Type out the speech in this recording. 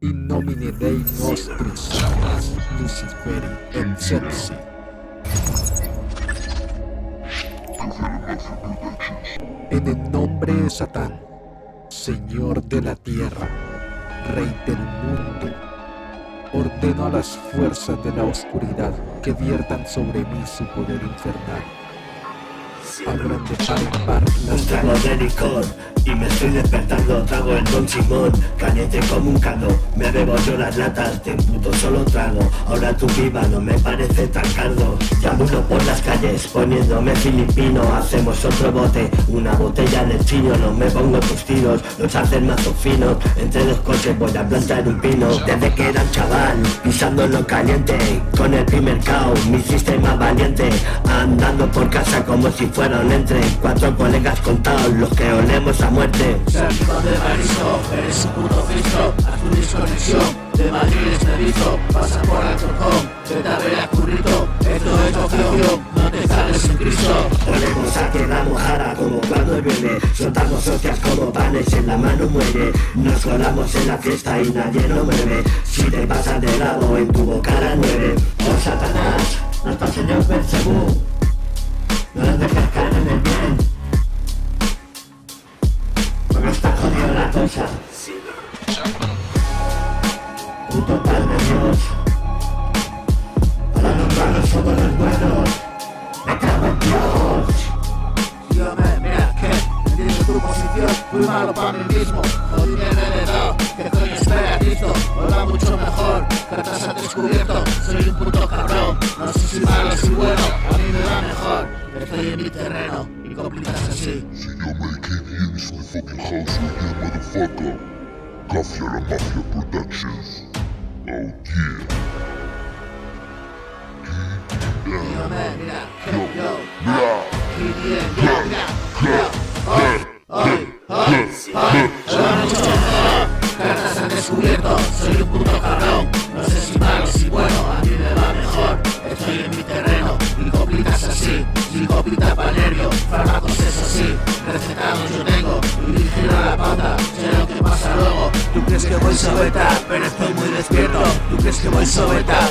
In nomine Dei nostris, Luciferi excelsi. En el nombre de Satán, Señor de la tierra, Rey del mundo, ordeno a las fuerzas de la oscuridad que viertan sobre mí su poder infernal. Abran de par en par las Trago de licor y me estoy despertando. Trago el Don Simón, caliente como un caldo. Me bebo yo las latas, de puto solo trago. Ahora tu viva no me parece tan cardo. Llamulo por las calles poniéndome filipino. Hacemos otro bote, una botella de chino. No me pongo tus tiros, los hacen mazo finos. Entre dos coches voy a plantar un pino. Desde que era un chaval, pisando lo caliente. Con el primer cao, mi sistema valiente. Andando por casa como si fueron entre cuatro colegas contados los que olemos a muerte. Sádico de Marisco, eres un puto fisto. Haz tu desconexión, de Madrid es Nevizo. Pasa por Alcorcón, vete a ver a Currito. Esto es Tokio, no te cagues en Cristo. Olemos a tierra mojada como cuando llueve. Soltamos hostias como panes, en la mano muere. Nos colamos en la fiesta y nadie nos mueve. Si te pasas de lado en tu boca la nueve. Oh Satanás, nuestro señor Belcebú, no nos dejes caer en el bien, porque está jodida la cosa. Puto Padre Dios, para los malos somos los buenos. Me cago en Dios. Tío, mira, que entiendo tu posición, muy malo para mí mismo. Joder, heredado, que coño espera Cristo. Hola mucho mejor, cartas al descubierto. Soy un puto cabrón, no sé si malo si bueno. A mí me va mejor, estoy en mi terreno y complicas así. Si yo me came into the fucking house with you, motherfucker. Gafia la Mafia Productions. Oh yeah. Tío, mira, que yo, Mira. y bien, mira, hoy, hola mucho mejor, cartas al descubierto. Soy un puto cabrón, no sé si malo si bueno. A mí me va mejor, estoy en mi terreno y complicas así. Psicópita pa' nervio, fármacos eso sí, recetados yo tengo y vigilo a la pauta, sé lo que pasa luego. Tú crees que voy sobeta, pero estoy muy despierto. Tú crees que voy sobeta,